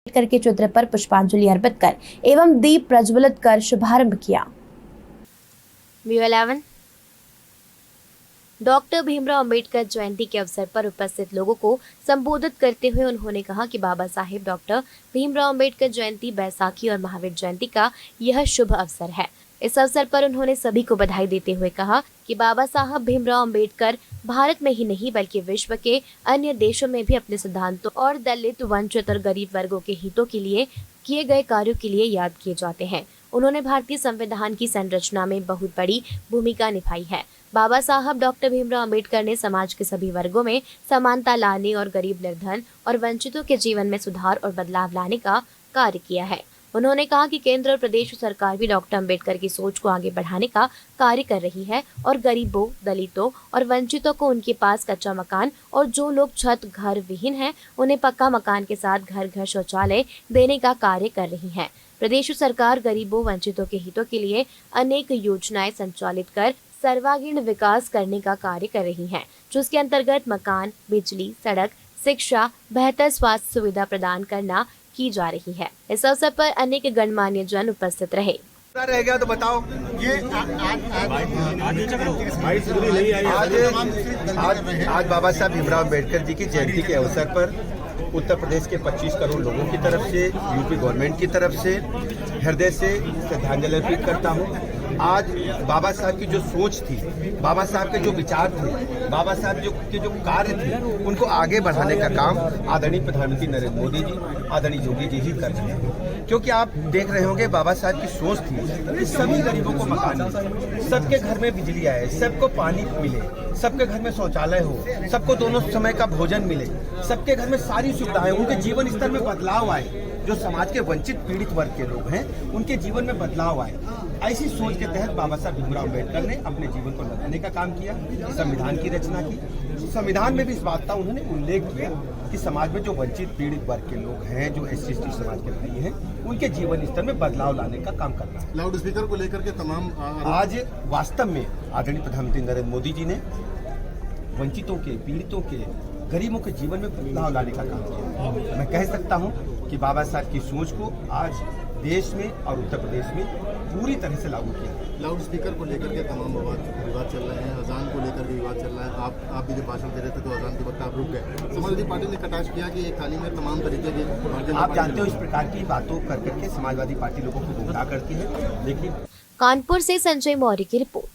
अम्बेडकर के चित्र पर पुष्पांजलि अर्पित कर एवं दीप प्रज्वलित कर शुभारंभ किया। डॉक्टर भीमराव अंबेडकर जयंती के अवसर पर उपस्थित लोगों को संबोधित करते हुए उन्होंने कहा कि बाबा साहेब डॉक्टर भीमराव अंबेडकर जयंती, बैसाखी और महावीर जयंती का यह शुभ अवसर है। इस अवसर पर उन्होंने सभी को बधाई देते हुए कहा कि बाबा साहब भीमराव अंबेडकर भारत में ही नहीं बल्कि विश्व के अन्य देशों में भी अपने सिद्धांतों और दलित, वंचित और गरीब वर्गों के हितों के लिए किए गए कार्यों के लिए याद किए जाते हैं। उन्होंने भारतीय संविधान की संरचना में बहुत बड़ी भूमिका निभाई है। बाबा साहब डॉक्टर भीमराव अंबेडकर ने समाज के सभी वर्गों में समानता लाने और गरीब, निर्धन और वंचितों के जीवन में सुधार और बदलाव लाने का कार्य किया है। उन्होंने कहा कि केंद्र और प्रदेश सरकार भी डॉक्टर अंबेडकर की सोच को आगे बढ़ाने का कार्य कर रही है और गरीबों, दलितों और वंचितों को उनके पास कच्चा मकान और जो लोग छत घर विहीन हैं उन्हें पक्का मकान के साथ घर घर शौचालय देने का कार्य कर रही है। प्रदेश सरकार गरीबों, वंचितों के हितों के लिए अनेक योजनाएं संचालित कर सर्वांगीण विकास करने का कार्य कर रही है, जिसके अंतर्गत मकान, बिजली, सड़क, शिक्षा, बेहतर स्वास्थ्य सुविधा प्रदान करना की जा रही है। इस अवसर पर अनेक गणमान्य जन उपस्थित रहे। रह गया तो बताओ। ये आज बाबा साहब भीमराव अम्बेडकर जी की जयंती के अवसर पर उत्तर प्रदेश के 25 करोड़ लोगों की तरफ से, यूपी गवर्नमेंट की तरफ से हृदय से श्रद्धांजलि अर्पित करता हूँ। आज बाबा साहब की जो सोच थी, बाबा साहब के जो विचार थे, बाबा साहब के जो कार्य थे, उनको आगे बढ़ाने का काम आदरणीय प्रधानमंत्री नरेंद्र मोदी जी, आदरणीय योगी जी ही कर रहे हैं। क्योंकि आप देख रहे होंगे बाबा साहब की सोच थी कि सभी गरीबों को मकान मिले, सबके घर में बिजली आए, सबको पानी मिले, सबके घर में शौचालय हो, सबको दोनों समय का भोजन मिले, सबके घर में सारी सुविधाएं, उनके जीवन स्तर में बदलाव आए। जो समाज के वंचित पीड़ित वर्ग के लोग हैं उनके जीवन में बदलाव आए। ऐसी सोच के तहत बाबा साहब भीमराव अम्बेडकर ने अपने जीवन को लगाने का काम किया, संविधान की रचना की। संविधान में भी इस बात का उन्होंने उल्लेख किया कि समाज में जो वंचित पीड़ित वर्ग के लोग हैं, जो SC ST समाज के भाई हैं, उनके जीवन स्तर में बदलाव लाने का काम करना है। लाउड स्पीकर को लेकर के तमाम आज वास्तव में आदरणीय प्रधानमंत्री नरेंद्र मोदी जी ने वंचितों के, पीड़ितों के, गरीबों के जीवन में बदलाव लाने का काम किया। मैं कह सकता हूं कि बाबा साहब की सोच को आज देश में और उत्तर प्रदेश में पूरी तरह से लागू किया। लाउड स्पीकर को लेकर के तमाम विवाद चल रहे हैं, अजान को लेकर के विवाद चल रहा है। आप भी जब भाषण दे रहे थे तो अजान के वक्त आप रुक गए। समाजवादी पार्टी ने कटाक्ष किया कि एक थाली में तमाम तरीके के, आप जानते हो, इस प्रकार की बातों कर करके समाजवादी पार्टी लोगों को गुमराह करती है। लेकिन कानपुर से संजय मौर्य की रिपोर्ट।